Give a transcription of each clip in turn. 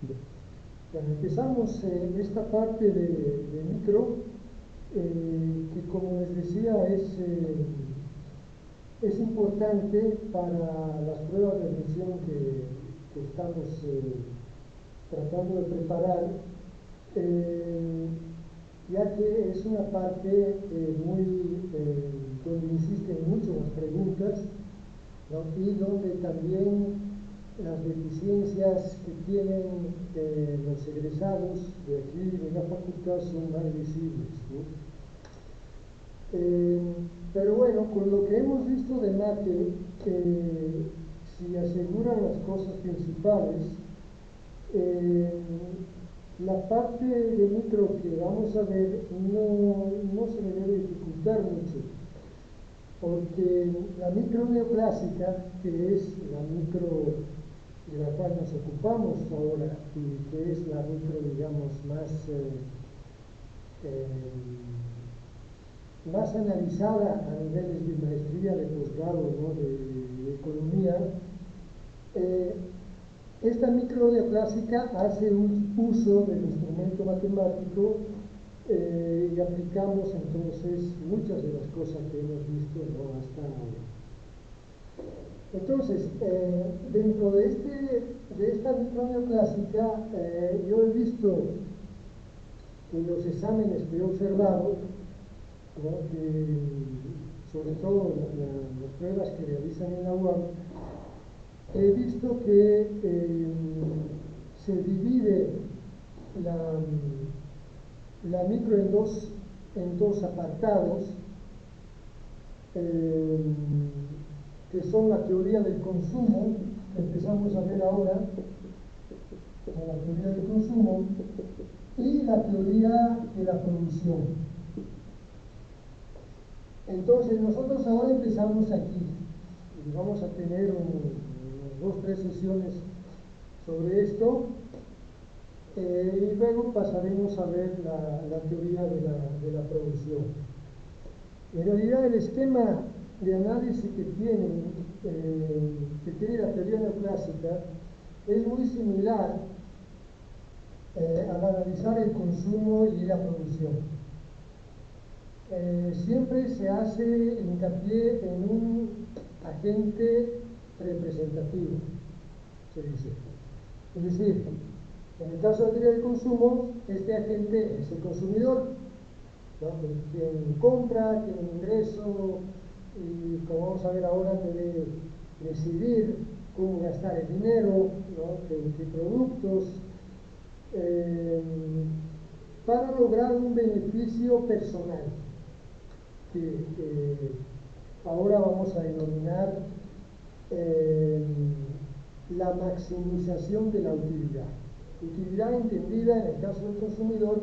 Bueno, empezamos esta parte de micro, que como les decía es importante para las pruebas de admisión que estamos tratando de preparar, eh, ya que es una parte donde insisten mucho las preguntas, ¿no? Y donde también las deficiencias que tienen los egresados de aquí de la facultad son más visibles, ¿no? Pero bueno, con lo que hemos visto de mate, si aseguran las cosas principales, eh, la parte de micro que vamos a ver no se le debe dificultar mucho, porque la micro neoclásica, que es la micro de la cual nos ocupamos ahora y que es la micro, digamos, más analizada a niveles de maestría, de posgrado, ¿no? de economía, eh, esta micro neoclásica hace un uso del instrumento matemático, y aplicamos entonces muchas de las cosas que hemos visto, ¿no? Hasta ahora. Entonces, dentro de esta micro neoclásica, yo he visto en los exámenes que he observado, ¿no? Sobre todo las pruebas que realizan en la UAM, he visto que se divide la micro en dos apartados, que son la teoría del consumo, que empezamos a ver ahora, la teoría del consumo, y la teoría de la producción. Entonces nosotros ahora empezamos aquí y vamos a tener unas 2 o 3 sesiones sobre esto, y luego pasaremos a ver la teoría de la producción. En realidad el esquema de análisis que tiene la teoría neoclásica es muy similar al analizar el consumo y la producción. Siempre se hace hincapié en un agente representativo, se dice. Es decir, en el caso de la teoría del consumo, este agente es el consumidor, ¿no? Quien compra, tiene ingreso y, como vamos a ver ahora, puede decidir cómo gastar el dinero, ¿no? qué productos, para lograr un beneficio personal que ahora vamos a denominar la maximización de la utilidad. Utilidad entendida en el caso del consumidor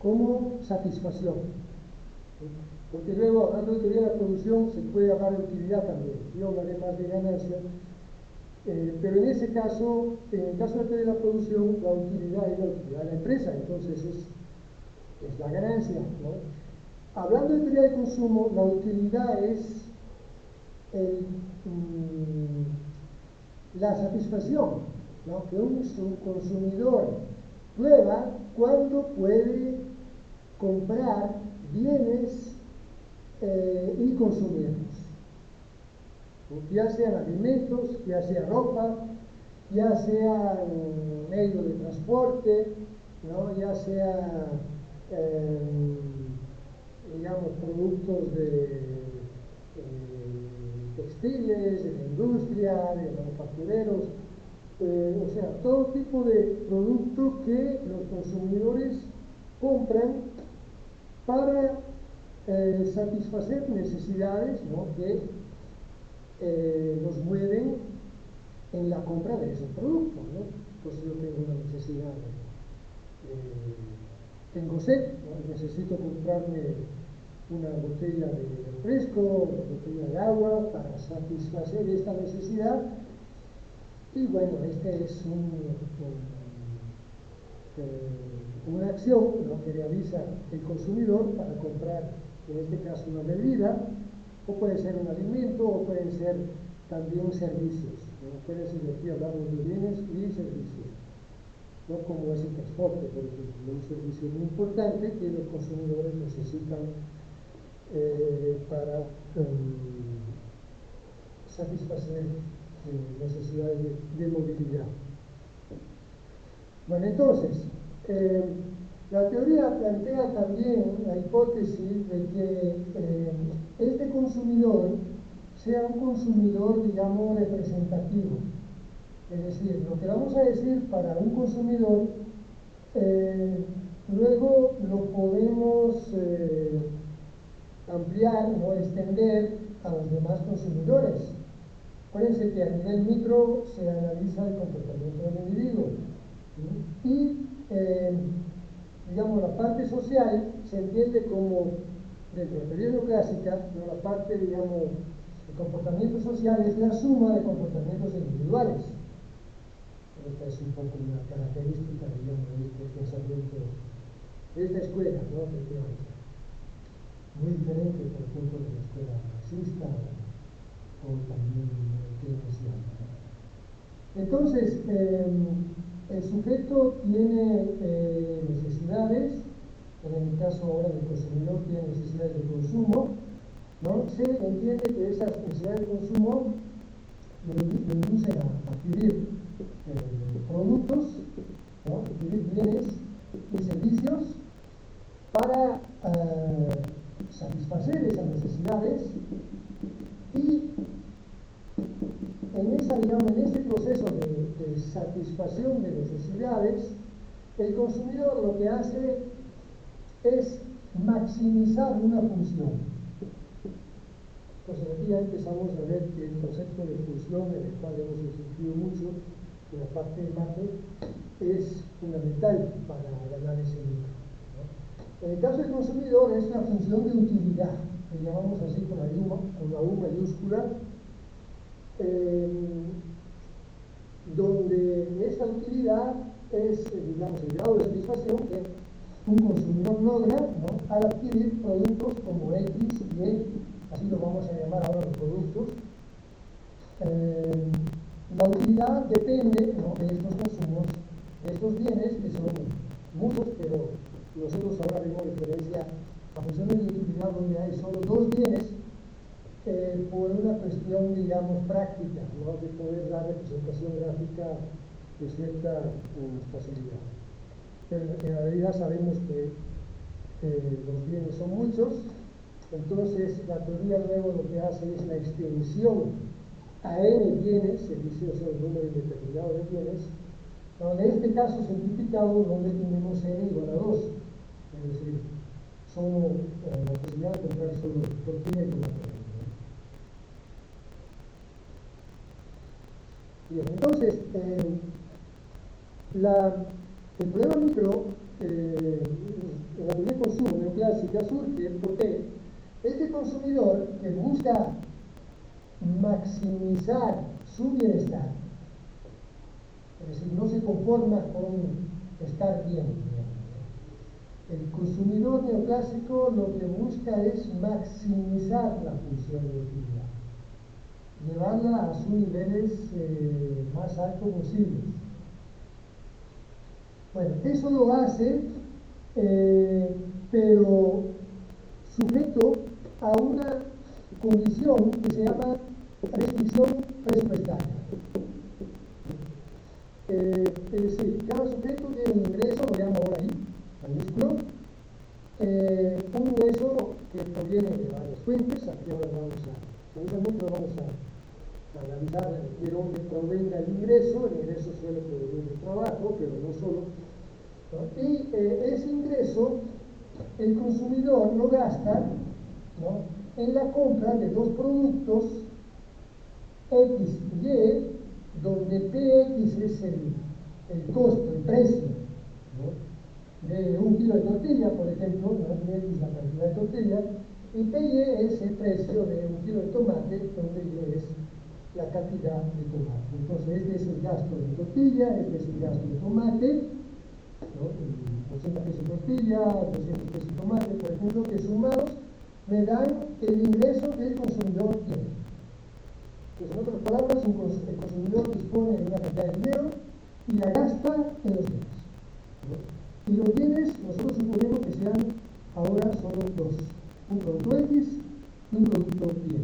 como satisfacción, porque luego, hablando de teoría de la producción, se puede hablar de utilidad también. Yo hablaré más de ganancia, pero en ese caso, en el caso de la teoría de la producción, la utilidad es la utilidad de la empresa, entonces es la ganancia, ¿no? Hablando de teoría de consumo, la utilidad es la satisfacción, ¿no? Que un consumidor prueba cuando puede comprar bienes y consumirlos, ya sean alimentos, ya sea ropa, ya sean medios de transporte, ¿no? Ya sea digamos, productos textiles, de la industria, de manufactureros, o sea, todo tipo de producto que los consumidores compran para satisfacer necesidades, ¿no? que los mueven en la compra de esos productos, ¿no? Entonces yo tengo una necesidad, tengo sed, ¿no? Necesito comprarme una botella de refresco, una botella de agua para satisfacer esta necesidad. Y bueno, este es una acción, ¿no? que realiza el consumidor para comprar, en este caso, una bebida, o puede ser un alimento, o pueden ser también servicios, ¿no? Acuérdense que aquí hablamos de bienes y servicios. ¿no? Como es el transporte, por ejemplo, un servicio muy importante que los consumidores necesitan para satisfacer necesidades de movilidad. Bueno, entonces, la teoría plantea también la hipótesis de que este consumidor sea un consumidor, digamos, representativo. Es decir, lo que vamos a decir para un consumidor, luego lo podemos ampliar o extender a los demás consumidores. Acuérdense que a nivel micro se analiza el comportamiento del individuo, ¿sí? Y digamos, la parte social se entiende como, dentro de la teoría neoclásica, ¿no? La parte, digamos, el comportamiento social es la suma de comportamientos individuales. Esta es un poco una característica, digamos, de este pensamiento, de esta escuela, ¿no? De teórica. Muy diferente, por ejemplo, de la escuela marxista o también keynesiana, ¿no? Entonces, el sujeto tiene necesidades, en el caso ahora del consumidor tiene necesidades de consumo, ¿no? Se entiende que esas necesidades de consumo le inducen a adquirir productos, ¿no? Adquirir bienes y servicios para satisfacer esas necesidades, y en ese proceso de satisfacción de necesidades, el consumidor lo que hace es maximizar una función. Entonces aquí ya empezamos a ver que el concepto de función, en el cual hemos insistido mucho en la parte de mate, es fundamental para el análisis micro, ¿no? En el caso del consumidor es una función de utilidad, que llamamos así con la U mayúscula, donde esa utilidad es, digamos, el grado de satisfacción que un consumidor logra, ¿no? Al adquirir productos como X y Y, así lo vamos a llamar ahora los productos. La utilidad depende, ¿no? De estos consumos, de estos bienes, que son muchos, pero nosotros ahora vemos referencia a funciones de utilidad donde hay solo dos bienes, por una cuestión, digamos, práctica, ¿no? De poder dar representación gráfica de cierta facilidad. Pero en realidad sabemos que los bienes son muchos, entonces la teoría luego lo que hace es la extensión a n bienes, es decir, o sea, un número indeterminado de bienes, en este caso simplificado donde tenemos n igual a 2, es decir, solo la posibilidad de comprar solo tortilla y tomate. Bien, entonces, el problema micro en la teoría de consumo neoclásica surge porque este consumidor que busca maximizar su bienestar, es decir, no se conforma con estar bien, el consumidor neoclásico lo que busca es maximizar la función de utilidad, llevarla a sus niveles más altos posibles. Bueno, eso lo hace, pero sujeto a una condición que se llama restricción presupuestaria. Es decir, cada sujeto tiene un ingreso, lo llamo ahora ahí, mayúsculo, un ingreso que proviene de varias fuentes, aquí ahora vamos a analizar de dónde provenga el ingreso suele provenir del trabajo, pero no solo, ¿no? Y ese ingreso el consumidor lo gasta, ¿no? En la compra de dos productos X y Y, donde PX es el costo, el precio, ¿no? De un kilo de tortilla, por ejemplo, ¿no? X la cantidad de tortilla, y PY es el precio de un kilo de tomate, donde Y es la cantidad de tomate. Entonces, este es el gasto de tortilla, este es el gasto de tomate, ¿no? 80 pesos de tortilla, 200 pesos de tomate, por ejemplo, que sumados me dan el ingreso que el consumidor tiene. Entonces, en otras palabras, el consumidor dispone de una cantidad de dinero y la gasta en los bienes. Y los bienes, nosotros suponemos que sean ahora solo dos: un producto X y un producto Y.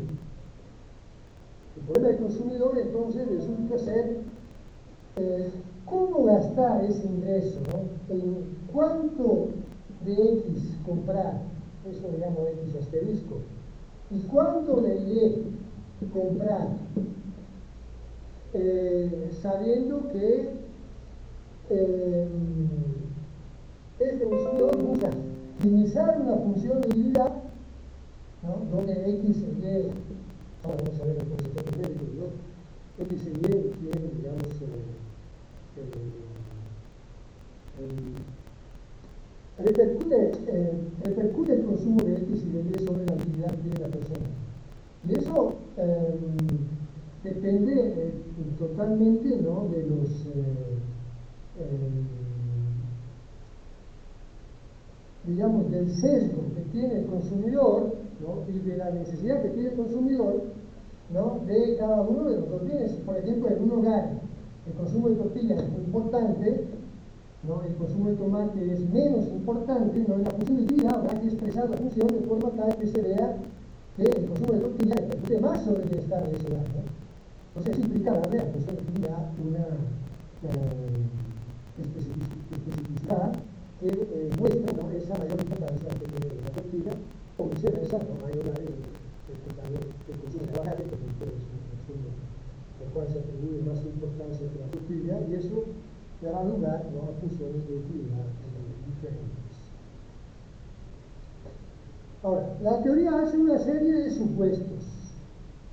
El problema del consumidor entonces resulta ser cómo gastar ese ingreso, ¿no? En cuánto de X comprar, eso le llamo X asterisco, y cuánto de Y comprar, sabiendo que este consumidor busca optimizar una función de utilidad, ¿no? Donde X y Y, ahora vamos a ver el concepto numérico, ¿no? X y Y tienen, digamos, repercute el consumo de X y de Y sobre la utilidad que tiene la persona. Y eso depende totalmente, ¿no? De los digamos, del sesgo que tiene el consumidor, ¿no? Y de la necesidad que tiene el consumidor, ¿no? De cada uno de los dos bienes. Por ejemplo, en un hogar el consumo de tortillas es muy importante, ¿no? El consumo de tomate es menos importante, ¿no? En la función de utilidad habrá que expresar la función de forma tal que se vea que el consumo de tortillas repercute más sobre el bienestar de ese hogar, ¿no? Entonces eso implica darle a la función de utilidad una especificidad que muestra, ¿no? Esa mayor importancia que tiene la tortilla, o viceversa, ¿no? Hay hogares el consumo de aguacate, por ejemplo, es un consumo al cual se atribuye más importancia que la tortilla, y eso dará lugar, ¿no? A funciones de utilidad diferentes. Ahora, la teoría hace una serie de supuestos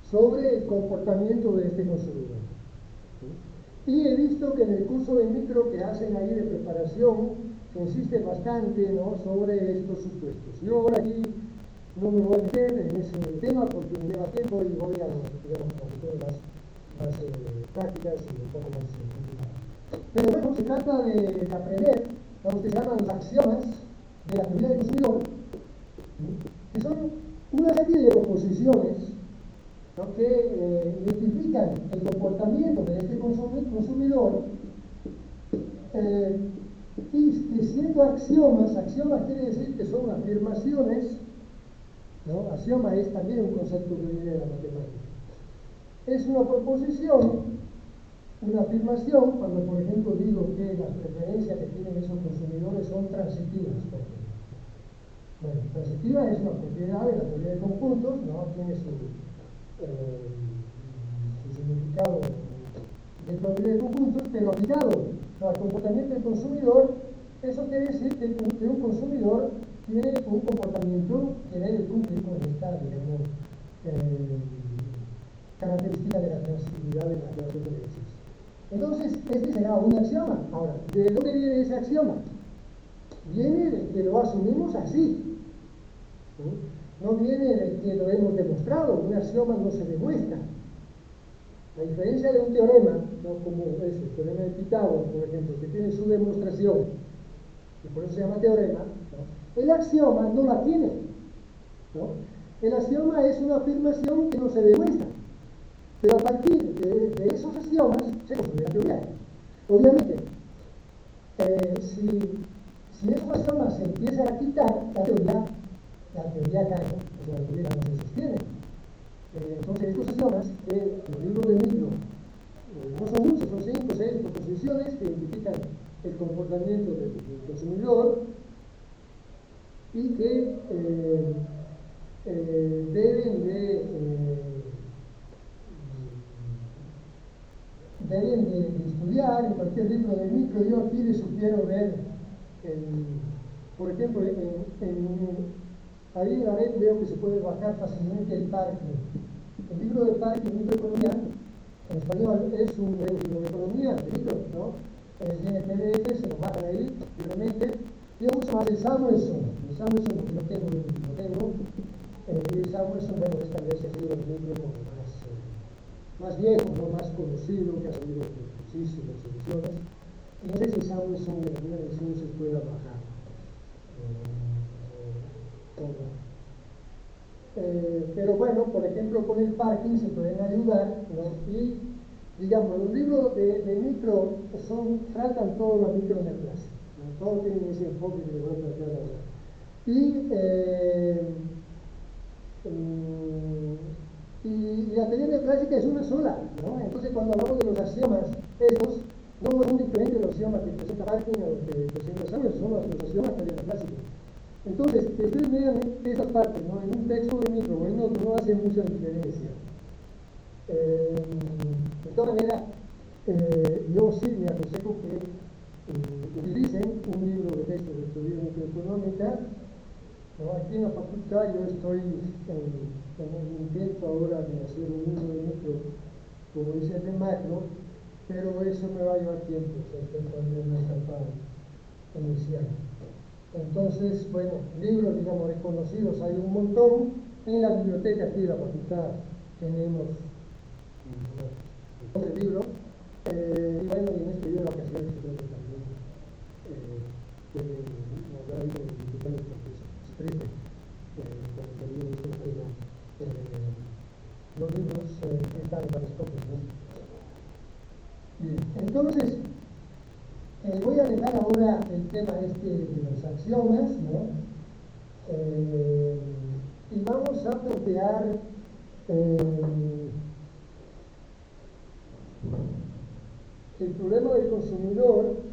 sobre el comportamiento de este consumidor. Y he visto que en el curso de micro que hacen ahí de preparación se insiste bastante, ¿no? Sobre estos supuestos. Yo ahora aquí no me voy a meter en ese tema porque me lleva tiempo y voy a, digamos, más prácticas y un poco más complicadas. Pero bueno, se trata de aprender lo que se llaman los axiomas de la teoría del consumidor, que son una serie de proposiciones, ¿no? Que identifican el comportamiento de este consumidor y que siendo axiomas quiere decir que son afirmaciones, ¿no? Axioma es también un concepto que viene de la matemática. Es una proposición, una afirmación, cuando por ejemplo digo que las preferencias que tienen esos consumidores son transitivas, por ejemplo. Bueno, transitiva es una propiedad de la teoría de conjuntos, ¿no? Tiene su significado dentro de la teoría de conjuntos, pero aplicado al comportamiento del consumidor, eso quiere decir que un consumidor tiene un comportamiento que debe cumplir con esta, digamos, característica de la transitividad de la relación de derechos. Entonces, este será un axioma. Ahora, ¿de dónde viene ese axioma? Viene de que lo asumimos así. No viene de que lo hemos demostrado. Un axioma no se demuestra. La diferencia de un teorema, ¿no? Como es el teorema de Pitágoras, por ejemplo, que tiene su demostración, y por eso se llama teorema, ¿no? El axioma no la tiene, ¿no? El axioma es una afirmación que no se demuestra, pero a partir de esos axiomas se construye la teoría. Obviamente, si esos axiomas se empiezan a quitar, la teoría cae, o sea, la teoría no se sostiene. Entonces, estos axiomas, los libros de micro, no son muchos, son 5 o 6 proposiciones que identifican el comportamiento del consumidor y que deben de estudiar en cualquier libro de micro. Yo aquí les sugiero ver, por ejemplo, ahí en la red veo que se puede bajar fácilmente el Parking. El libro de Parking, Microeconomía, en español es un libro de economía, de micro, ¿no? Tiene PDF, se lo bajan ahí libremente. Yo uso más el Samuelson porque no tengo, el Samuelson, bueno, es tal vez el libro de micro más viejo, ¿no? Más conocido, que ha salido en muchísimas ediciones. Y no sé si Samuelson en alguna edición se pueda bajar. Pero bueno, por ejemplo, con el Parking se pueden ayudar, ¿no? Y digamos, los libros de micro tratan todo la microneoplasia, ¿no? Todos tienen ese enfoque que les voy a plantear ahora. Y la teoría clásica es una sola, ¿no? Entonces, cuando hablamos de los axiomas, estos no son diferentes de los axiomas que presenta Parkin o que presenta Samuel, son los axiomas de la teoría clásica. Entonces, que ustedes vean esa parte, ¿no? En un texto de micro o en otro no hace mucha diferencia. De todas maneras, yo sí me aconsejo que utilicen un libro de texto de teoría microeconómica. ¿No? Aquí en la facultad yo estoy en el intento ahora de hacer un libro de micro, como dice el de macro, pero eso me va a llevar tiempo, o sea, estoy todavía en una etapa inicial. Entonces, bueno, libros, digamos, reconocidos hay un montón. En la biblioteca aquí de la facultad tenemos un montón de libros. Y bueno, y en este video de vacaciones también pueden hablar ahí con el diputado porque se exprese como también dice los libros que están en las copias, ¿no? Bien, entonces voy a dejar ahora el tema de los axiomas, ¿no? Y vamos a plantear el problema del consumidor.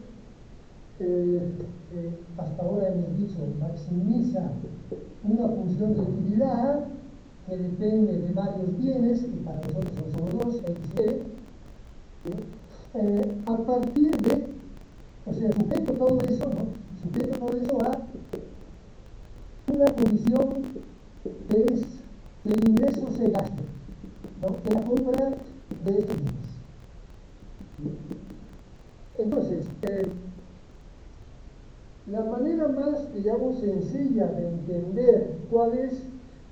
Hasta ahora hemos dicho, maximiza una función de utilidad que depende de varios bienes, y para nosotros son solo dos, X y Y, a partir de, o sea, sujeto todo eso, ¿no? Sujeto todo eso a una condición que es que el ingreso se gaste, ¿no? Que la compra de estos bienes. Entonces, la manera más, digamos, sencilla de entender cuál es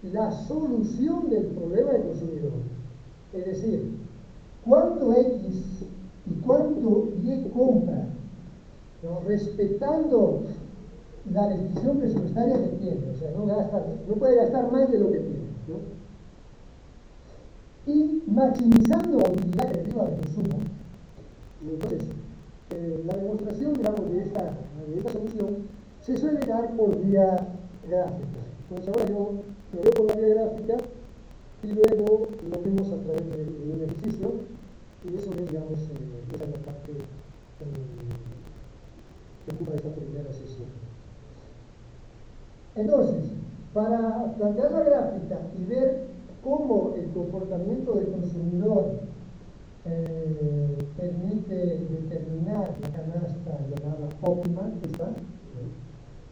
la solución del problema del consumidor, es decir, cuánto X y cuánto Y compra, ¿no? Respetando la restricción presupuestaria que tiene, o sea, no puede gastar más de lo que tiene, ¿no? Y maximizando la utilidad creativa del consumo. Entonces, la demostración, digamos, de esta solución se suele dar por vía gráfica. Entonces ahora yo lo veo por la vía gráfica y luego lo vemos a través de un ejercicio, y eso es, digamos, esa es la parte que ocupa esta primera sesión. Entonces, para plantear la gráfica y ver cómo el comportamiento del consumidor permite determinar la canasta llamada óptima, esta,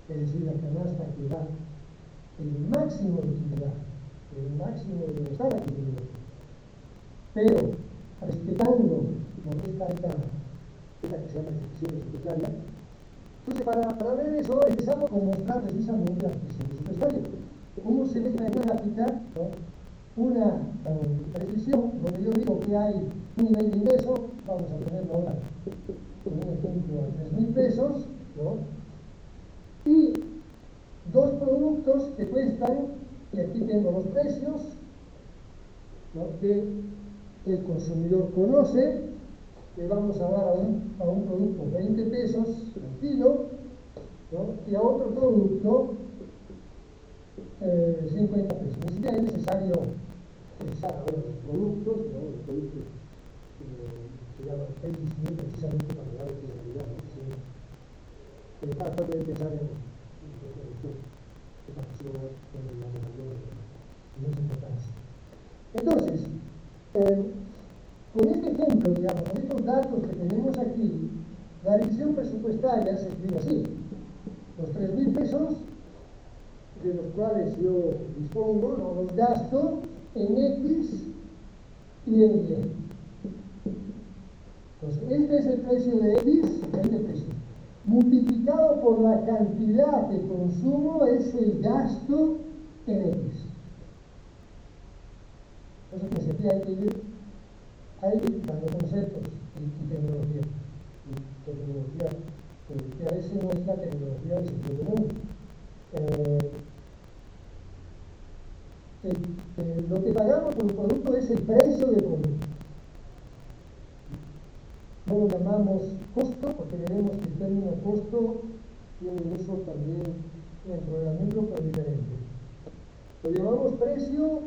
es decir, la canasta que da el máximo de utilidad, el máximo de bienestar al consumidor, pero respetando esta que se llama restricción presupuestaria. Entonces, para ver eso, empezamos con mostrar precisamente la restricción presupuestaria. ¿Cómo se ve en la gráfica? ¿No? Una restricción donde yo digo que hay un nivel de ingreso, vamos a ponerlo ahora con un ejemplo a 3,000 pesos, ¿no? Y dos productos que cuestan, y aquí tengo los precios, ¿no? Que el consumidor conoce, le vamos a dar a un producto 20 pesos al kilo, ¿no? Y a otro producto 50 pesos. Ni siquiera es necesario pensar ahora los productos, ¿no? Los productos se llaman X, precisamente para dar finalidad, ¿no? Sí. Para poder pensar en los productos que participan con la mayor importancia. Entonces, con este ejemplo, digamos, con estos datos que tenemos aquí, la restricción presupuestaria se escribe así: los 3,000 pesos de los cuales yo dispongo, ¿no? Los gasto en X y en Y. Entonces, este es el precio de X, 20 pesos. Multiplicado por la cantidad que consumo es el gasto en X. Entonces, aquí hay que ir dando conceptos y tecnología. Que a veces no es la tecnología del sentido común. Lo que pagamos por un producto es el precio del producto. No lo llamamos costo porque veremos que el término costo tiene eso también dentro del número, pero diferente. Lo llamamos precio,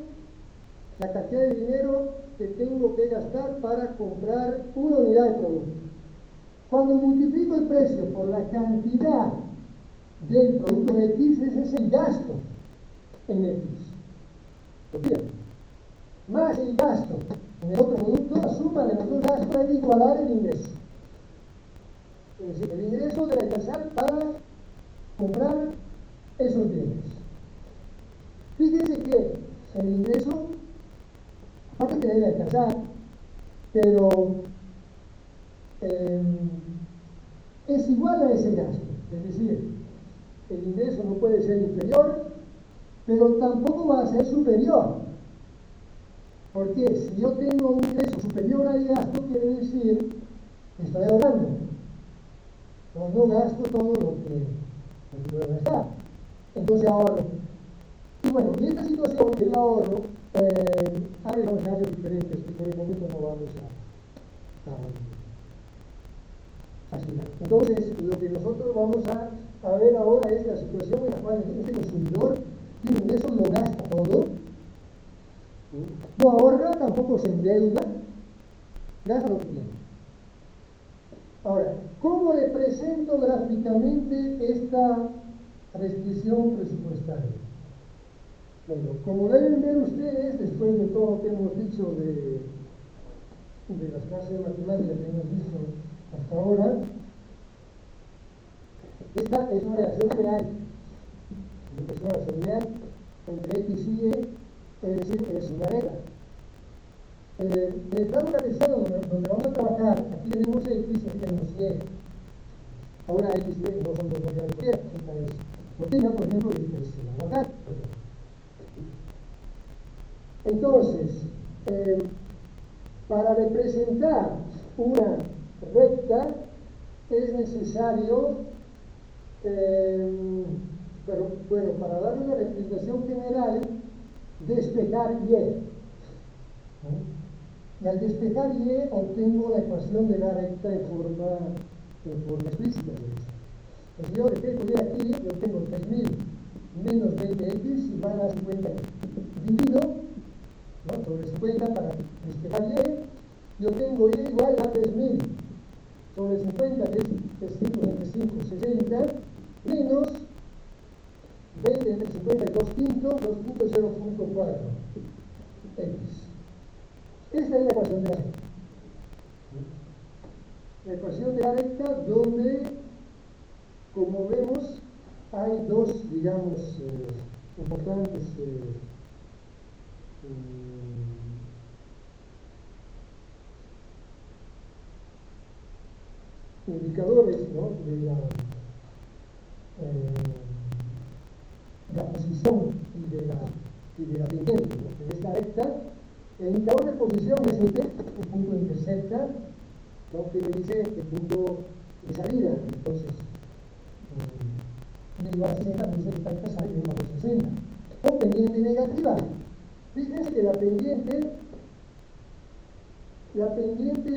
la cantidad de dinero que tengo que gastar para comprar una unidad de producto. Cuando multiplico el precio por la cantidad del producto X, ese es el gasto en X. Bien. Más el gasto en el otro producto, la suma de los dos gastos debe igualar el ingreso. Es decir, el ingreso debe alcanzar para comprar esos bienes. Fíjense que el ingreso, aparte que debe alcanzar, pero es igual a ese gasto. Es decir, el ingreso no puede ser inferior, pero tampoco va a ser superior. Porque si yo tengo un ingreso superior al gasto, quiere decir que estoy ahorrando. No gasto todo lo que voy a gastar. Entonces ahorro. Y bueno, en esta situación del ahorro, hay escenarios diferentes que por el momento no vamos a asignar. Entonces, lo que nosotros vamos a ver ahora es la situación en la cual este consumidor tiene ingreso, lo gasta todo, no ahorra, tampoco se endeuda, gasta lo que tiene. Ahora, ¿cómo represento gráficamente esta restricción presupuestaria? Bueno, como deben ver ustedes, después de todo lo que hemos dicho de las clases de matemáticas que hemos visto hasta ahora, esta es una relación real. Es una relación real entre X y Y, es decir, es una regla. En el plano cartesiano donde vamos a trabajar, aquí tenemos X y aquí tenemos Y. Ahora X y Y no son dos variables cualquiera, esta es tortilla, por ejemplo, y esta es el aguacate. Entonces, para representar una recta es necesario, pero bueno, para dar una representación general, despejar Y. Y al despejar Y obtengo la ecuación de la recta en forma explícita. Entonces yo despejo Y aquí, yo tengo 3000 menos 20x igual a 50. Divido, ¿no?, sobre 50 para despejar Y, yo tengo Y igual a 3000 sobre 50, que es 5 entre 5, 60, menos 20 entre 50 es 2 quintos, 2 quintos 0.4 x. Esta es la ecuación de la recta. La ecuación de la recta donde, como vemos, hay dos, digamos, importantes indicadores, ¿no?, de la posición y de la pendiente, ¿no?, de esta recta. El indicador de posición es el punto que intercepta, ¿no?, que me dice el punto de salida. Entonces, igual a 60, me dice que está empezando y igual a 60. O pendiente negativa. Fíjense que la pendiente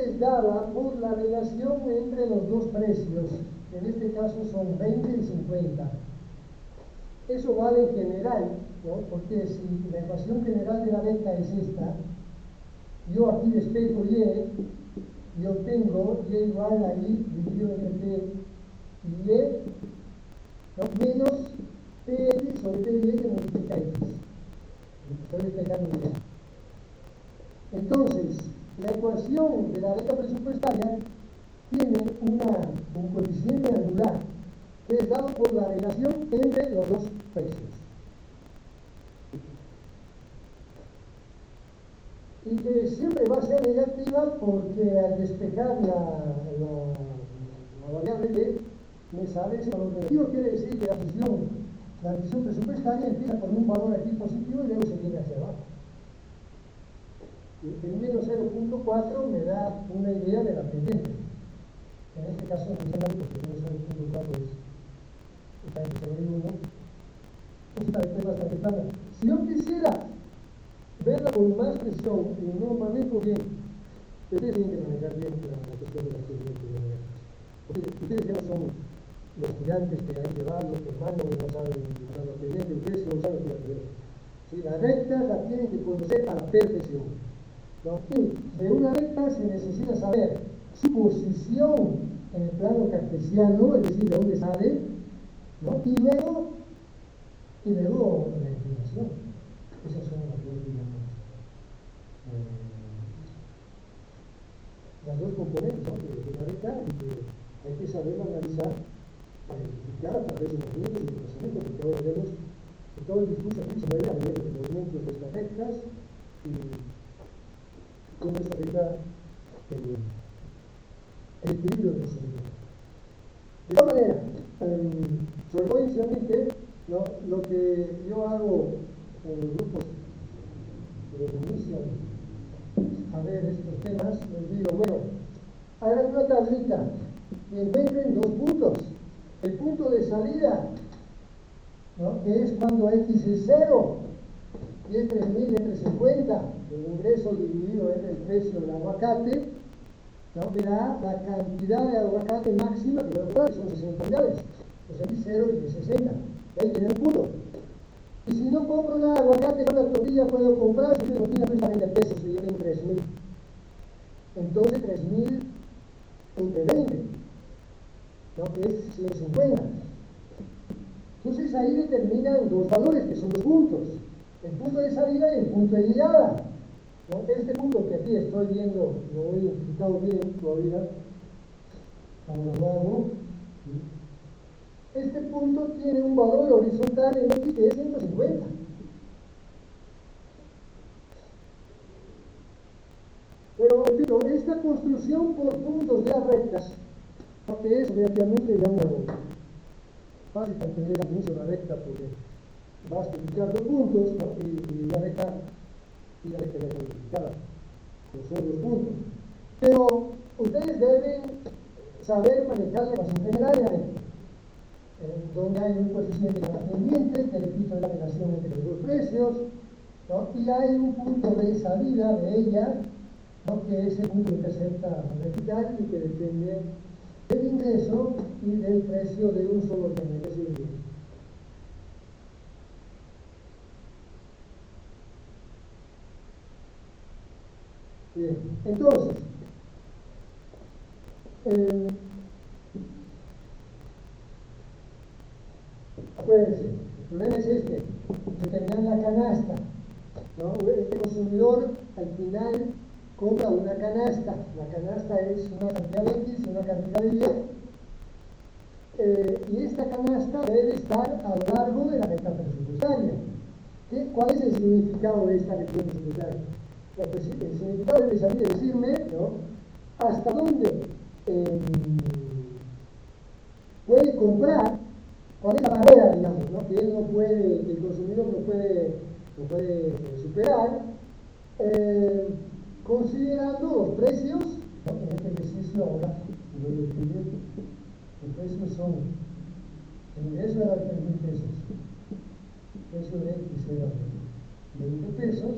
es dada por la relación entre los dos precios, que en este caso son 20 y 50. Eso vale en general, ¿no?, porque si la ecuación general de la recta es esta, yo aquí despejo Y, yo tengo Y igual a I dividido entre P y Y, ¿no?, menos PX sobre PY que multiplica X. Estoy despejando Y. Entonces, la ecuación de la recta presupuestaria tiene un coeficiente angular que es dado por la relación entre los dos precios. Y que siempre va a ser negativa porque al despejar la variable que me sale ese valor negativo, quiere decir que la decisión presupuestaria empieza con un valor aquí positivo y luego se viene hacia abajo. El menos 0.4 me da una idea de la pendiente. En este caso, no sé porque el menos 0.4 está entre 0 y 1. Es bastante plana. Si yo quisiera verla con más presión y no manejo bien, ustedes tienen que manejar bien la cuestión de la pendiente. Ustedes ya no son los gigantes que hay que llevarlos, que hermanos no saben lo que viene, ustedes no saben lo que viene. ¿Sí? Las rectas las tienen que conocer a la perfección, ¿no? Y de una recta se necesita saber su posición en el plano cartesiano, es decir, de dónde sale, ¿no? Y luego la inclinación. Esas son las dos, digamos, las dos componentes, ¿no? de la recta, y que hay que saber analizar, identificar a través de movimientos y desplazamientos, porque ahora veremos que todo el discurso aquí se mueve a nivel de movimientos de estas rectas y cómo eso afecta el equilibrio de los sonidos. De igual manera, sobre todo inicialmente, ¿no? Lo que yo hago en los grupos que inician a ver estos temas, les digo, bueno, hagan una tablita y encuentren dos puntos. El punto de salida, ¿no? Que es cuando X es 0 y es 3.000 entre 50, el ingreso dividido entre el precio del aguacate, ¿no? Verá la cantidad de aguacate máxima que va a comprar, que son 60 unidades. Pues aquí 0 y 60. Ahí tiene el punto. Y si no compro nada de aguacate con la tortilla, puedo comprar, si la tortilla cuesta 20 pesos y yo tengo 3.000. Entonces 3.000 entre 20, ¿no? Que es 150. Entonces ahí determinan dos valores, que son dos puntos. El punto de salida y el punto de llegada, ¿no? Este punto que aquí estoy viendo, lo he identificado bien todavía, ahora lo hago. Este punto tiene un valor horizontal en X que es 150. Pero, repito, esta construcción por puntos de las rectas, que es relativamente, digamos, fácil para entender al inicio de la recta, porque vas a ubicar dos puntos, ¿no? y la recta ya está identificada, pues son dos puntos. Pero ustedes deben saber manejar la ecuación general de la recta, donde hay un coeficiente de la pendiente que repito es la relación entre los dos precios, ¿no? Y hay un punto de salida de ella, ¿no? Que es el punto que presenta vertical y que depende del ingreso y del precio de un solo bien, es decir, bien, entonces, acuérdense, el problema es este, determinar la canasta, ¿no? Este consumidor al final compra una canasta, la canasta es una cantidad de X y una cantidad de Y, y esta canasta debe estar a lo largo de la recta presupuestaria. ¿Cuál es el significado de esta recta presupuestaria? El significado debe salir de decirme, ¿no? Hasta dónde puede comprar, cuál es la barrera, digamos, ¿no? Que él no puede, que el consumidor no puede superar, considerando los precios, ¿no? En este ejercicio ahora lo voy a escribir, los precios son, el ingreso era 3.000 pesos, el precio de X era 20 pesos,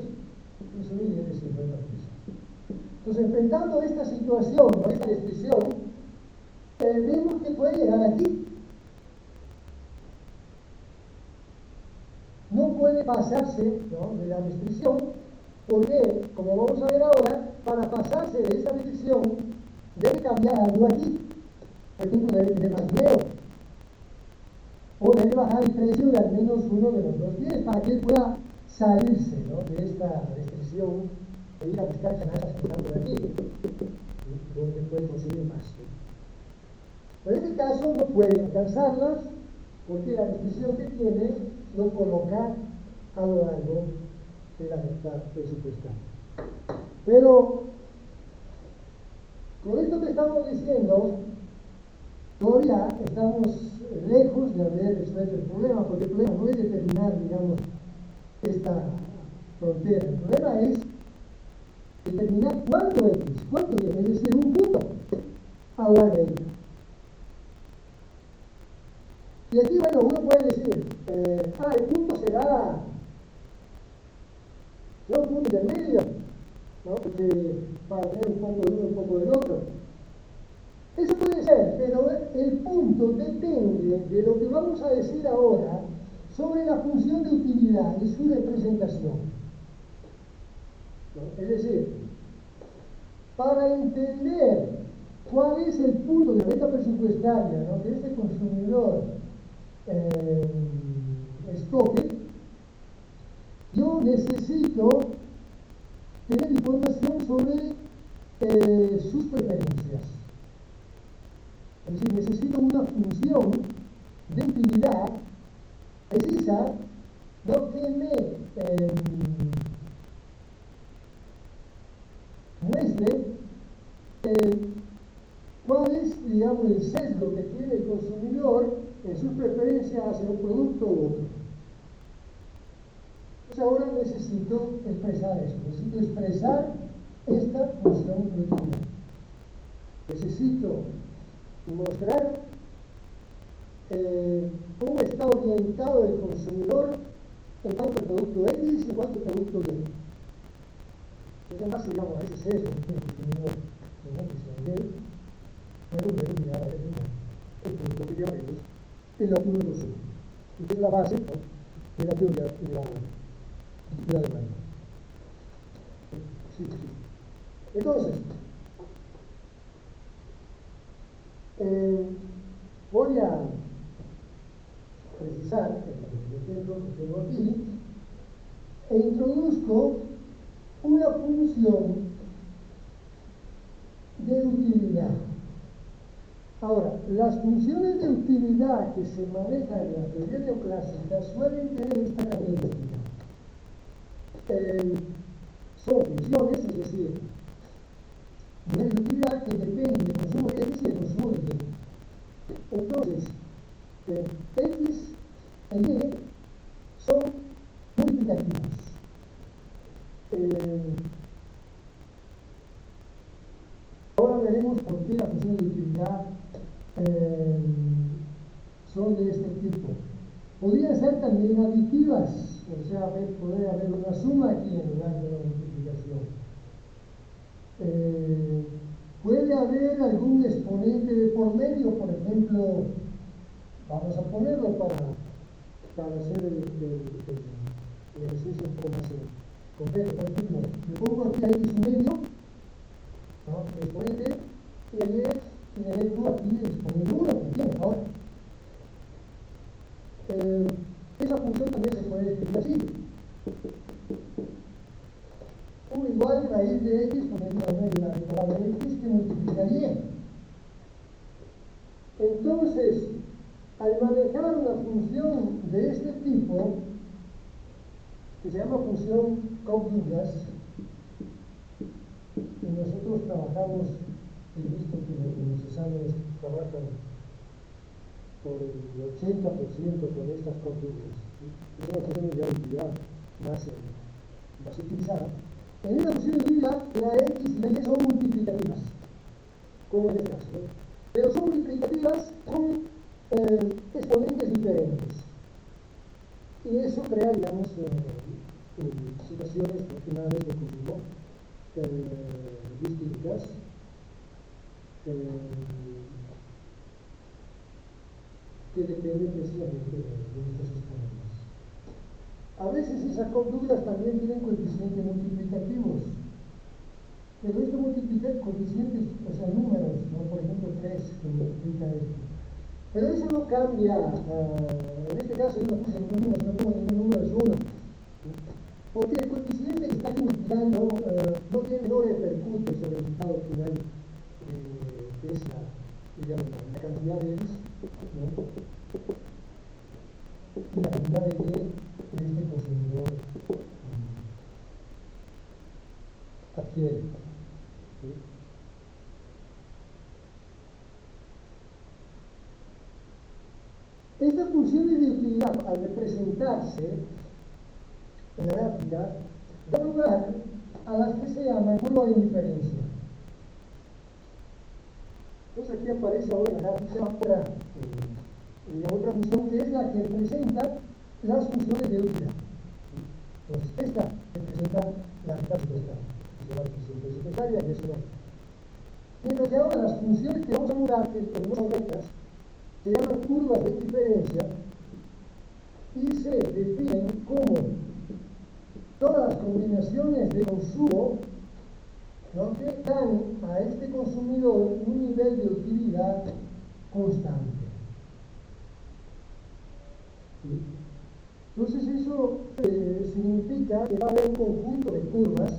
y su dinero es 50 pesos. Entonces, enfrentando esta situación, ¿no? Esta restricción, vemos que puede llegar aquí. No puede pasarse, ¿no? De la restricción, porque, como vamos a ver ahora, para pasarse de esa restricción, debe cambiar algo aquí. Por ejemplo, debe tener más dinero. O debe bajar el precio de al menos uno de los dos bienes para que él pueda salirse, ¿no? De esta restricción de ir a buscar canastas que están por aquí, donde puede conseguir más. Pero en este caso no puede alcanzarlas porque la restricción que tiene lo coloca a lo largo de la recta presupuestaria. Pero con esto que estamos diciendo, todavía estamos lejos de haber resuelto el problema, porque el problema no es determinar, digamos, esta frontera. El problema es determinar cuánto X, cuánto Y, es decir, un punto a la recta. Y aquí, bueno, uno puede decir, el punto será un punto intermedio, ¿no? Porque para tener un poco de uno, un poco del otro. Eso puede ser, pero el punto depende de lo que vamos a decir ahora sobre la función de utilidad y su representación. ¿No? Es decir, para entender cuál es el punto de la meta presupuestaria, ¿no?, que este consumidor escoge, yo necesito tener información sobre sus preferencias. Es decir, necesito una función de utilidad precisa, ¿no?, que me muestre cuál es, digamos, el sesgo que tiene el consumidor en sus preferencias hacia un producto u otro. Entonces ahora necesito expresar eso, necesito expresar esta función de utilidad. Necesito mostrar cómo está orientado el consumidor en cuanto al producto X y en cuanto al producto Y. Es además, digamos, a ese sesgo que tiene el consumidor en X o en Y, pero mirar a ver el producto que llamemos en la que uno consume. Y es la base, ¿no?, de la teoría de la demanda. Sí. Entonces, voy a precisar el ejemplo que tengo aquí e introduzco una función de utilidad. Ahora, las funciones de utilidad que se manejan en la teoría neoclásica suelen tener esta característica. Son funciones, es decir, nivel de utilidad que dependen del consumo de X y del consumo de Y. Entonces, X e Y son multiplicativos. Ahora veremos por qué las funciones de utilidad son de este tipo. Podrían ser también aditivas, o sea, podría haber una suma aquí en lugar de una multiplicación. Puede haber algún exponente de por medio, por ejemplo, vamos a ponerlo para hacer el ejercicio un poco más concreto. Por ejemplo, le pongo aquí a X medio, ¿no?, el exponente, y le dejo aquí el exponente 1, ¿entiendes? Ahora, esa función también se puede escribir así. U igual raíz de X por medio de la palabra X que multiplica Y. Entonces, al manejar una función de este tipo, que se llama función Cobb-Douglas, y nosotros trabajamos, he visto que en los exámenes trabajan por el 80% con estas Cobb-Douglas. Es una función de utilidad más utilizada. En esta función de utilidad, la X y la Y son multiplicativas, como en este caso, ¿no? Pero son multiplicativas con exponentes diferentes. Y eso crea, digamos, situaciones finales de consumo distintas, que dependen precisamente de estos exponentes. A veces esas Cobb-Douglas también tienen coeficientes multiplicativos, pero estos coeficientes, o sea, números, ¿no?, por ejemplo 3, que multiplica esto. Pero eso no cambia, en este caso yo no puse ningún número, no pongo ningún número, es 1. Porque el coeficiente que está multiplicando no repercute sobre el resultado final, que es la cantidad de X, ¿no?, y la cantidad de Y que este consumidor adquiere. ¿Sí? Estas funciones de utilidad, al representarse en la gráfica, da lugar a las que se llaman curva de indiferencia. Entonces aquí aparece ahora en la gráfica otra función que es la que representa las funciones de utilidad. Entonces esta representa la mitad presupuestaria, es la función presupuestaria, y eso Mientras que ahora las funciones que vamos a mudar, que no son rectas, se llaman curvas de diferencia y se definen como todas las combinaciones de consumo, ¿no?, que dan a este consumidor un nivel de utilidad constante. ¿Sí? Entonces eso significa que va a haber un conjunto de curvas,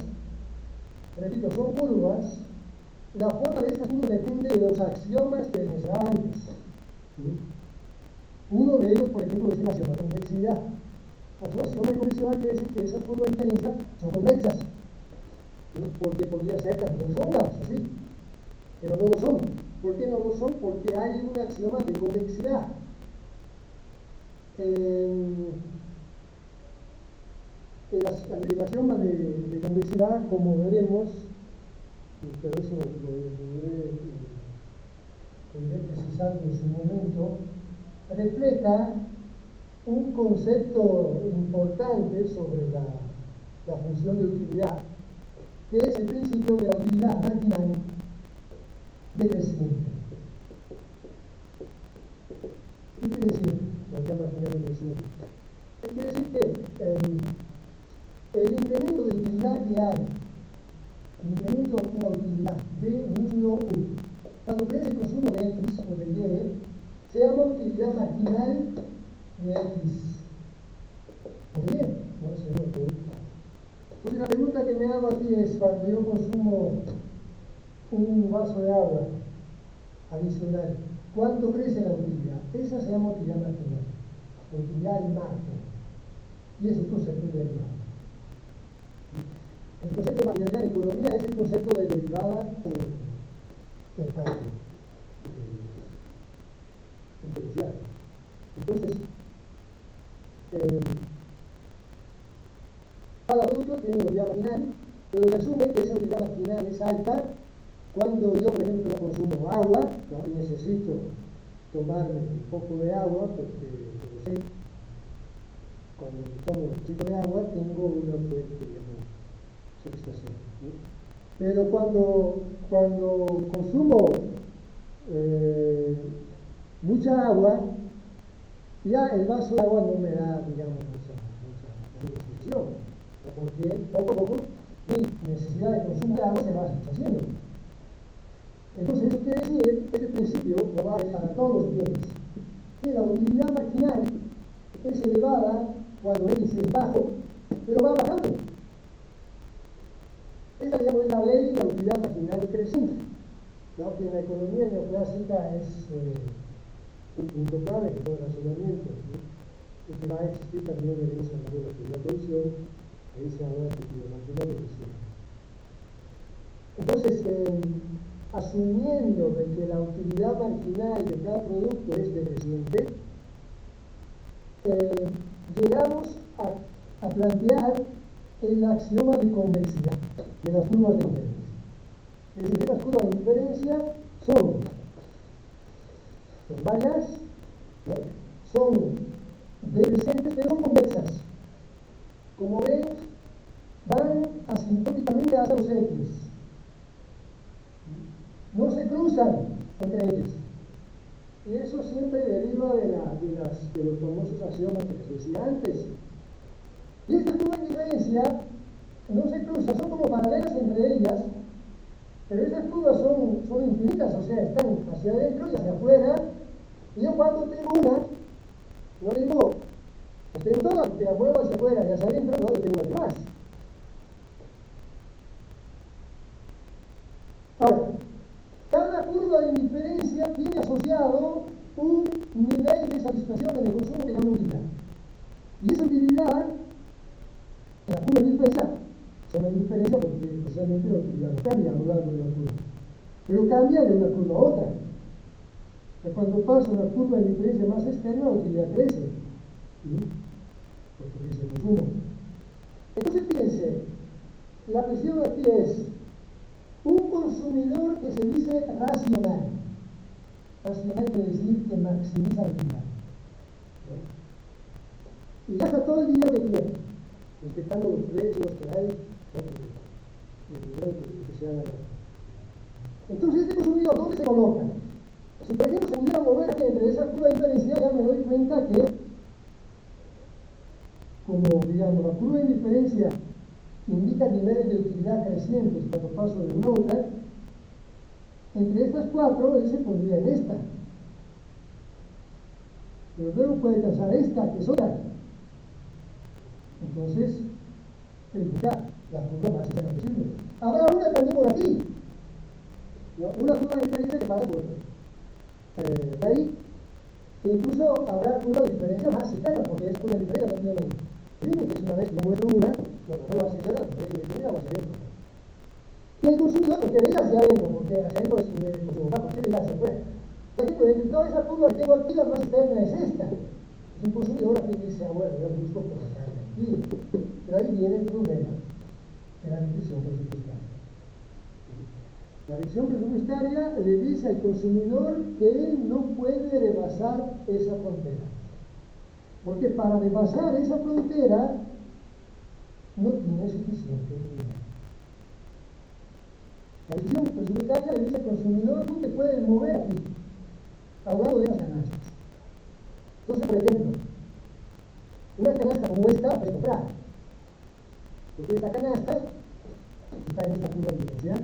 repito, son curvas, la forma de estas curvas depende de los axiomas que mencionaba antes. ¿Sí? Uno de ellos, por ejemplo, es el axioma de convexidad. El axioma de convexidad quiere decir que esas curvas de diferencia son convexas, ¿sí? Porque podría ser también ondas, así, pero no lo son. ¿Por qué no lo son? Porque hay un axioma de convexidad. El axioma de convexidad, como veremos, pero eso lo iré precisando en su momento, refleja un concepto importante sobre la función de utilidad, que es el principio de la utilidad marginal decreciente. ¿Qué quiere decir la utilidad marginal decreciente? Quiere decir que el incremento de utilidad que hay, el incremento de la utilidad de núcleo U, cuando crece el consumo de X o de Y, se llama utilidad marginal de X. Muy bien, no se lo pregunta. Entonces la pregunta que me hago aquí es, cuando yo consumo un vaso de agua adicional, ¿cuánto crece la utilidad? Esa se llama utilidad marginal, utilidad al margen. Y ese es el concepto de derivada. El concepto de marginalidad en economía es el concepto de derivada del cambio diferencial. Entonces, cada producto tiene una utilidad marginal, pero resume que esa utilidad marginal es alta cuando yo, por ejemplo, consumo agua, ¿no?, y necesito tomarme un poco de agua porque sé, cuando tomo un poquito de agua tengo una fuente, digamos, satisfacción, ¿no? Pero cuando consumo mucha agua, ya el vaso de agua no me da, digamos, mucha satisfacción, porque poco a poco mi necesidad de consumo de agua se va satisfaciendo. Entonces, eso quiere decir, este principio lo vale para todos los bienes, que la utilidad marginal es elevada cuando X es bajo, pero va bajando. Esta, digamos, es la ley de la utilidad marginal creciente, ¿no?, que en la economía neoclásica es un punto clave de todo el razonamiento, ¿sí? Y que va a existir también en esa nueva teoría de producción, ahí se habla de utilidad marginal creciente. Entonces, asumiendo de que la utilidad marginal de cada producto es decreciente, llegamos a plantear el axioma de convexidad de las curvas de diferencia. Es decir, las curvas de diferencia son varias, ¿no?, son decrecientes, pero son convexas. Como ven, van asintóticamente hacia los X. No se cruzan entre ellos. Y eso siempre deriva de los famosos axiomas que les decía antes. Y esta curva de diferencia no se cruza, son como paralelas entre ellas, pero estas curvas son infinitas, o sea, están hacia adentro y hacia afuera. Y yo cuando tengo una, no digo, pues tengo todas, te la muevo hacia afuera y hacia adentro, no, yo tengo una más. Ahora, cada curva de diferencia tiene asociado un nivel de satisfacción en el consumo que llama utilidad. Y esa utilidad, la curva de diferencia, se llama diferencia porque precisamente la utilidad no cambia a lo largo de la curva, pero cambia de una curva a otra. Cuando pasa una curva de diferencia más externa, la utilidad crece, ¿sí?, porque crece el consumo. Entonces, fíjense, la cuestión aquí es un consumidor que se dice racional. Racional quiere decir que maximiza la utilidad, ¿no?, y gasta todo el dinero que tiene, respetando los precios que hay, que se hagan. Entonces, este consumidor, ¿dónde se coloca? Si por ejemplo se pudiera mover aquí entre esa curva de diferencia, ya me doy cuenta que, como digamos, la curva de diferencia indica niveles de utilidad crecientes cuando paso de una a otra, entre estas cuatro él se pondría en esta. Pero luego puede alcanzar esta, que es otra. Entonces, verificar la curva más cercana posible. Habrá una también por aquí, ¿no? Una curva de diferencia que pasa por ahí, e incluso habrá curva de diferencia más cercana, porque es curva de diferencia no tiene límites. Una vez que muestro una, lo va a ser cerrada, va a ser esto. Y el consumidor, porque veía hacia adentro, porque hacia adentro es el consumo, porque veía hacia afuera. Por ejemplo, entre toda esa curva que tengo aquí, la más externa es esta. Es un consumidor aquí que dice, bueno, yo busco por acá aquí. Pero ahí viene el problema de la decisión presupuestaria. La decisión presupuestaria le dice al consumidor que él no puede rebasar esa frontera. Porque para rebasar esa frontera no tiene suficiente dinero. La decisión presupuestaria le dice al consumidor, tú te puedes mover aquí, hablando de las canastas. Entonces, por ejemplo, una canasta como esta la puedes comprar. Porque esta canasta está en esta curva de diferencia,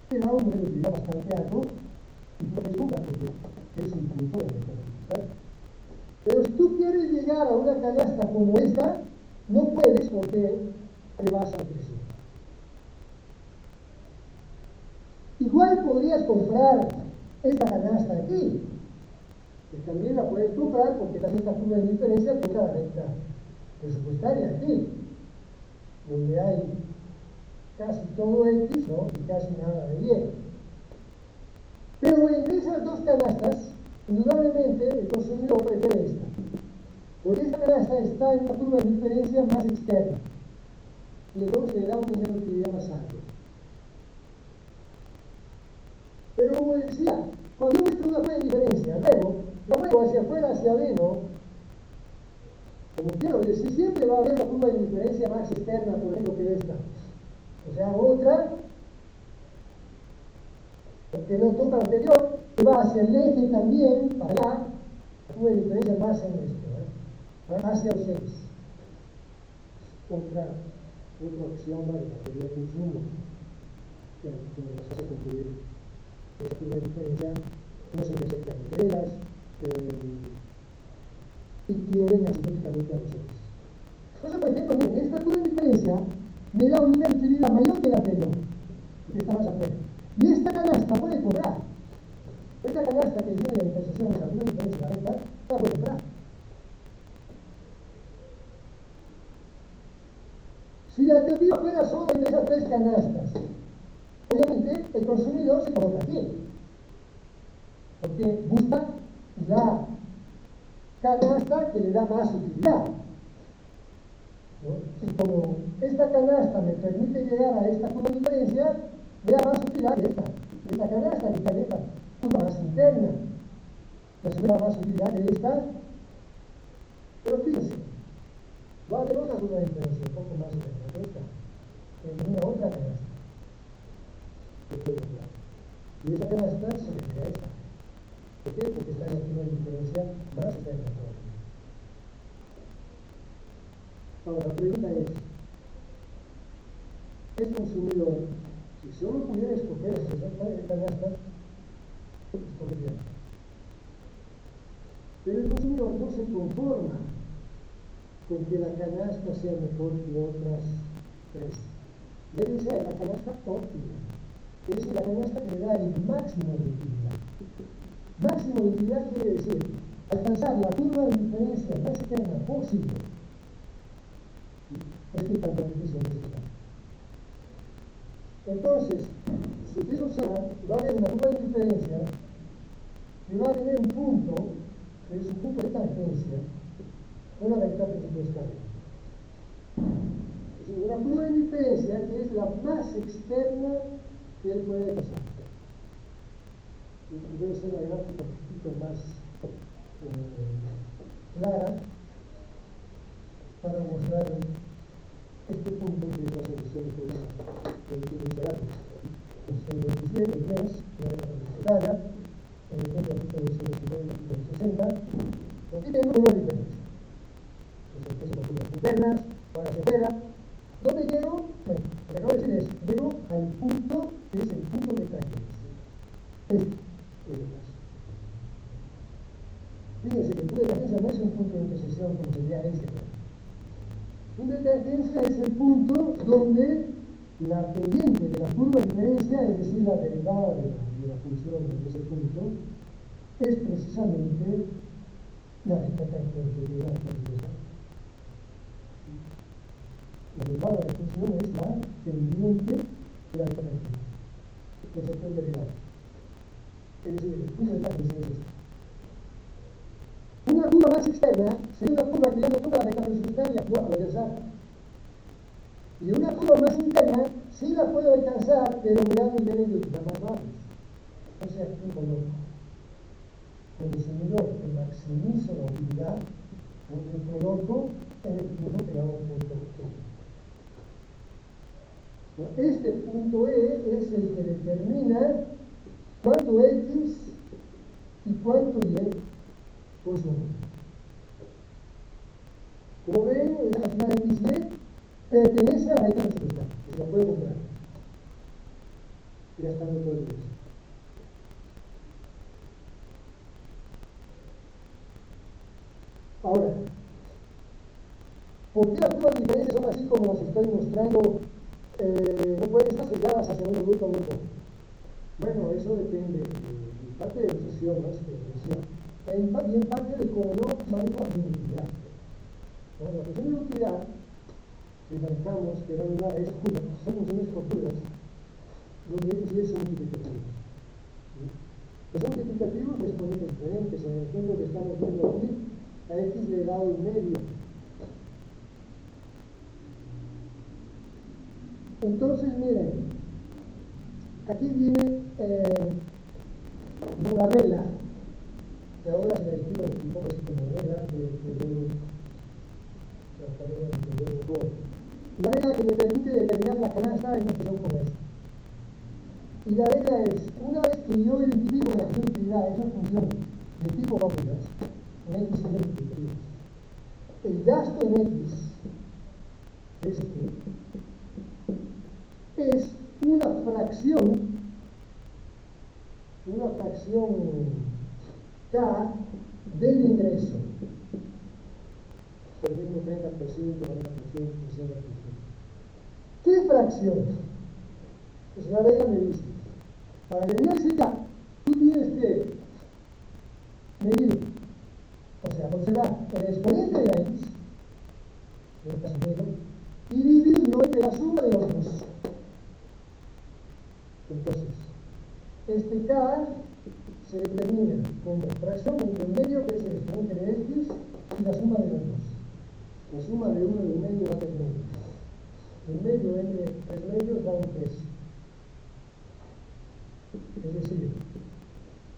te da un nivel de utilidad bastante alto y tú puedes comprar porque es un punto de mercado. Pero si tú quieres llegar a una canasta como esta, no puedes porque te vas a crecer. Igual podrías comprar esta canasta aquí, que también la puedes comprar porque también esta curva de diferencia toca la recta presupuestaria aquí, donde hay casi todo X, ¿no? Y casi nada de Y. Pero entre esas dos canastas, indudablemente el consumidor prefiere esta, porque esta canasta está en una curva de diferencia más externa y entonces le da un nivel de utilidad más alto. Pero como decía, cuando yo muestro una curva de diferencia, luego la muevo hacia afuera, hacia adentro, como quiero decir, siempre va a haber una curva de diferencia más externa, por ejemplo, que esta. O sea, otra, que no toca la anterior, que va hacia el eje también, para allá, la curva de diferencia más en esto, hacia los X. Otra axioma de la teoría de consumo, que nos hace concluir esta curva de diferencia no se necesitan reglas y quieren asimétricamente a los X. Entonces, por ejemplo, miren, esta curva de diferencia me da un nivel de utilidad mayor que la anterior, que está más afuera. Y esta canasta puede cobrar. Esta canasta que tiene la intersección de la curva de diferencia y la recta, la puede cobrar. Si la alternativa fuera solo entre esas tres canastas, obviamente el consumidor se coloca aquí, porque busca la canasta que le da más utilidad, ¿no? Y como esta canasta me permite llegar a esta curva de diferencia, me da más utilidad que esta canasta que está en esta curva más interna, pues me da más utilidad que esta. Pero fíjense, va a haber otra curva de diferencia un poco más interna que esta, en una otra canasta. Y esa canasta se le crea esta. ¿Por qué? Porque está en la curva de diferencia más externa todavía. Ahora, la pregunta es, el consumidor, si solo pudiera escoger esas canastas, escogería. Pero el consumidor no se conforma con que la canasta sea mejor que otras tres. Debe ser la canasta óptima. Es decir, la canasta que le da el máximo de utilidad. Máximo de utilidad quiere decir alcanzar la curva de diferencia más externa posible respecto a la definición necesaria. Entonces, si usted observa, va a haber una curva de diferencia que va a tener un punto, que es un punto de tangencia, con la recta presupuestaria. Es decir, una curva de diferencia que es la más externa que él puede pasar. Y debe ser la gráfica un poquito más clara para mostrar este punto que es la solución del problema del utilizar. Entonces, el 27, el mes, Italia, en el ejemplo de 1960, aquí tenemos una diferencia. Entonces, son culturas internas, ahora se fuera. ¿Dónde llego? Bueno, lo que acabo de decir es, llego al punto que es el punto de transferencia. Este es el caso. Fíjense que el punto de transferencia no es un punto de intersección como sería este. El punto de transferencia es el punto donde la pendiente de la curva de diferencia, es decir, la derivada de la función de ese punto, es precisamente la recta tangente de la transferencia. La derivada de la función es la pendiente de la tangente. Ese es el derivado. Es decir, el punto de transferencia es este. Una curva más externa sería una curva que ya no toca la recta horizontal y actúa a la derecha. Y una curva más interna sí la puedo alcanzar, pero me da niveles de utilidad más bajos. Entonces aquí coloco el consumidor que maximiza la utilidad, porque coloco en el punto que llamo punto E. Este punto E es el que determina cuánto X y cuánto Y consume. Como ven, la cantidad de XY pertenece a la recta horizontal, que se la puede comprar. Y ya está todo el precio. Ahora, ¿por qué las curvas de diferencia son así como las estoy mostrando? No pueden estar selladas hacia un grupo o otro. Bueno, eso depende en parte de los axiomas que decía, y en parte de cómo yo manejo la utilidad. La función de utilidad que manejamos, que en realidad es curva, son funciones futuras, donde X y Y son multiplicativos. Los multiplicativos responden diferentes. En el ejemplo que estamos viendo aquí, a X le he dado un medio. Entonces, miren, aquí viene una regla, que ahora se la explico un poco así como regla la regla que me permite determinar la canasta en una función como esta. Y la regla es, una vez que yo identifico la función de utilidad, esa función de tipo ópticas, en X y multiplicativos, el gasto en X es una fracción K del ingreso. Por ejemplo, 30%, 40%, 60%. ¿Qué fracción? Pues la regla me dice, para determinar ese K, tú tienes que medir, o sea, considerar el exponente de la X, en el caso medio, y dividirlo entre la suma de los dos. Entonces, este K se determina como fracción entre el medio, que es el exponente de X, y la suma de los dos. La suma de uno y el medio da 3 medios. El medio entre 3 medios da un 3. Es decir,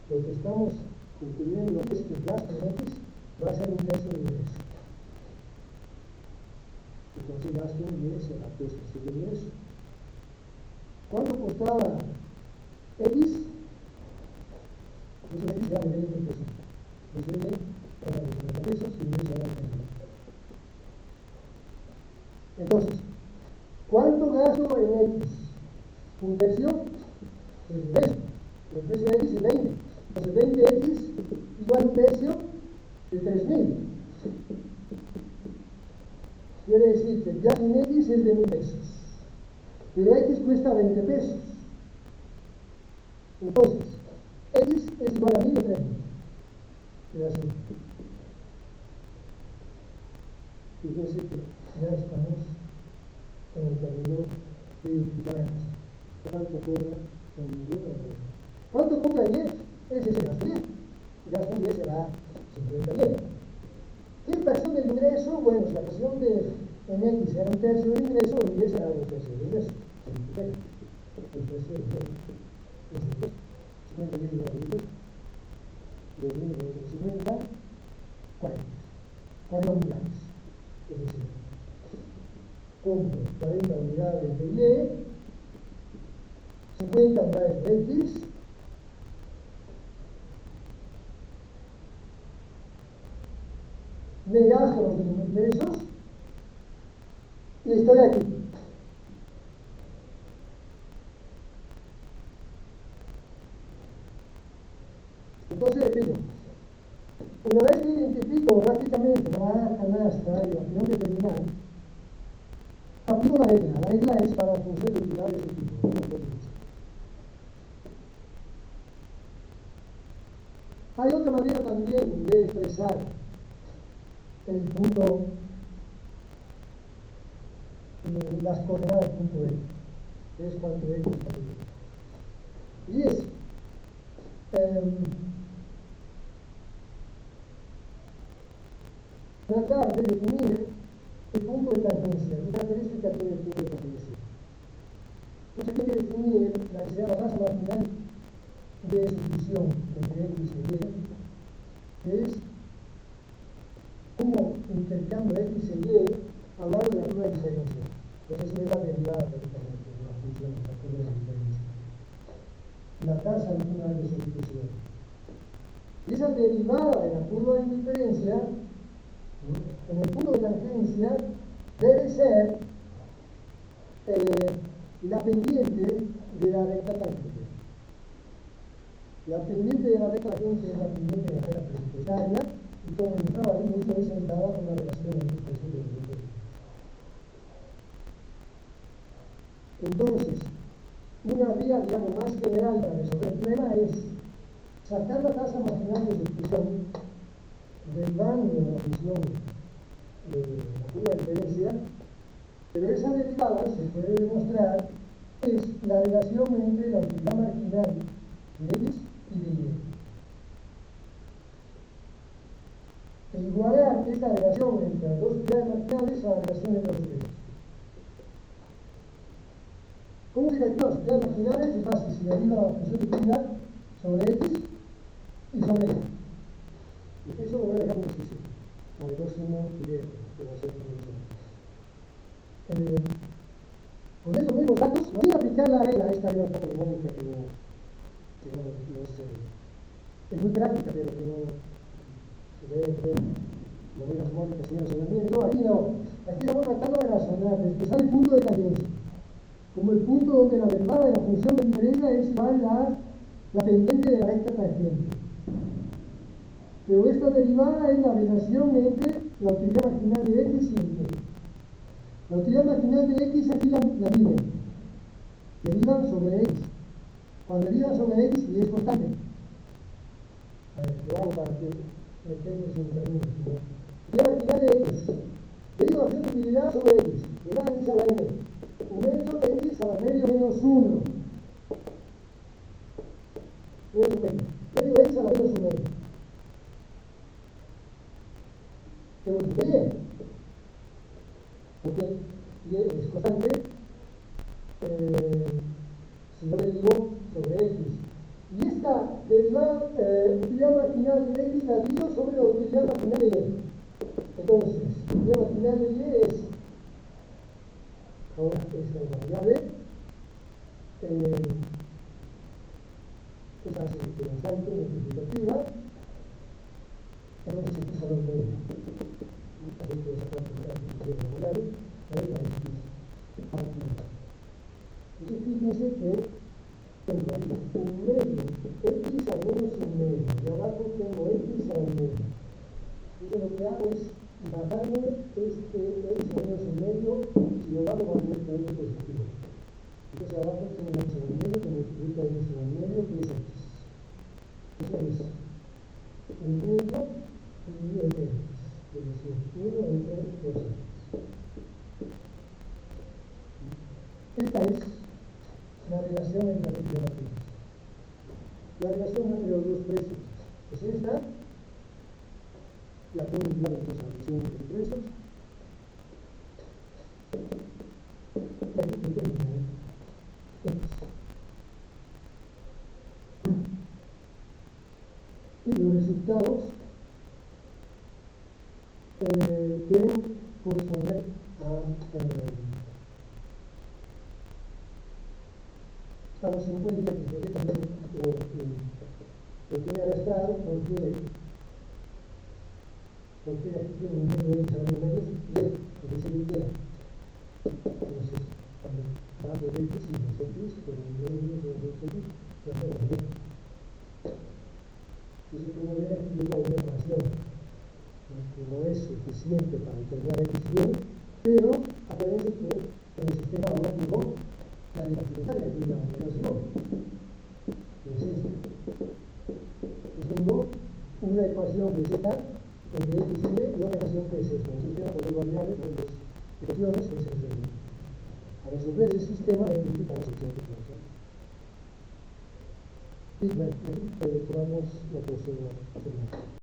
lo que estamos concluyendo es que el gasto en X va a ser un tercio de ingreso. Entonces, gasto en Y será 3 tercios de ingreso. ¿Cuánto costaba X? Entonces X era de 20 pesos. Entonces era de 30 pesos y Y era de 30. Entonces, ¿cuánto gasto en X? Un tercio del ingreso. El precio de X es 20. Entonces 20X igual un tercio de 3.000. Quiere decir que el gasto en X es de 1.000 pesos. Pero X cuesta 20 pesos. Entonces, X es igual a 1.000 o 3.000. Queda así. Fíjense que ya estamos en el camino de utilidades. ¿Cuánto cobra en ninguna? ¿Cuánto cobra en Y? Ese es el gasto Y. El gasto Y será 50 Y. ¿Qué fracción del ingreso? Bueno, si la fracción en X era un tercio del ingreso, en Y será un tercio del ingreso. Un tercio del ingreso. 50 Y igual a 20. 2.950, 40 unidades. Es decir, compro 40 unidades de Y, 50 unidades de X me gasto los 10.000 pesos y estoy aquí. Entonces, repito, una vez que identifico gráficamente la canasta y la acción determinada, aplico la regla. La regla es para función de utilidad de este tipo. Hay otra manera también de expresar el punto, las coordenadas del punto X, que es cuanto X está bien. Y es tratar de definir el punto de tangencia, qué característica tiene el punto de tangencia. Entonces hay que definir la que se llama tasa marginal de sustitución entre X y Y, que es cómo intercambio X y Y a lo largo de la curva de diferencia. Entonces es la derivada prácticamente de la función de la curva de diferencia. La tasa marginal de sustitución. Y esa derivada de la curva de diferencia, en el punto de tangencia, debe ser la pendiente de la recta tangente. La pendiente de la recta tangente es la pendiente de la regla presupuestaria, y como indicaba ahí, esto es dada por la relación entre el precio y el punto. Entonces, una vía, digamos, más general para resolver el problema es sacar la tasa marginal de sustitución derivando de la función de la curva de diferencia, pero esa derivada se puede demostrar es la relación entre la utilidad marginal de X y de Y. E igualar esta relación entre las dos utilidades marginales a la relación entre los precios. ¿Cómo se calculan las utilidades marginales? Es fácil, se deriva la función de utilidad sobre X y sobre Y. Eso lo voy a dejar un ejercicio para el próximo video que va a ser con estos mismos datos, voy a aplicar la regla esta regla polinómica que no es muy práctica, pero que no se debe tener las reglas mónicas y razonamiento. No, aquí no. Aquí estamos tratando de razonar, de expresar el punto de tangencia, como el punto donde la derivada de la función de diferencia es igual a la pendiente de la recta tangente. Pero esta derivada es la relación entre la utilidad marginal de X y Y. La utilidad marginal de X aquí la miden. Derivan sobre X. Cuando derivan sobre X y es constante. A ver, lo hago para que metemos en términos. La utilidad marginal de X. Derivación de utilidad sobre X. Le dan X a la M. Aumento de X a la medio menos 1. Medio medio. Medio X a la menos 1 medio. Pero bien, porque Y es constante, si yo derivo sobre X. Y esta derivada, utilidad marginal de X la divido sobre la utilidad marginal de Y. Entonces, la utilidad marginal de Y es, ahora esta es la variable, esta es la constante multiplicativa. Entonces aquí solo medio. Ahí puedo sacar la variable. Entonces fíjense que tengo aquí un medio, X a menos un medio, y abajo tengo X a un medio. Entonces lo que hago es bajarme este X a menos un medio y lo bajo a medio positivo. Entonces abajo tengo X a un medio que multiplica X a un medio que es X. Entonces el medio y el X, es decir, 1 entre 2X. Esta es la relación entre las equivaciones. La relación entre los dos precios es esta. La puedo emplear entonces la relación entre los precios. Y aquí determina X. Y los resultados deben corresponder a estamos en cuenta que también lo tiene arrastrado porque porque aquí tiene un medio de desarrollo medio bien, lo que se quiera. Entonces, cuando va a poder decir los X, con el medio de los X, ya se lo ve. Entonces, como ven, aquí llega una ecuación que no es suficiente para determinar la decisión, pero aparece que en el sistema óptico la diferencia de la operación es esta. Tengo una ecuación que es esta, donde es visible, y otra ecuación que es esta. Un sistema con dos variables, con dos ecuaciones, es el de a resolver ese sistema identifica la sección de ecuación. Y bueno, aquí tomamos la próxima semana.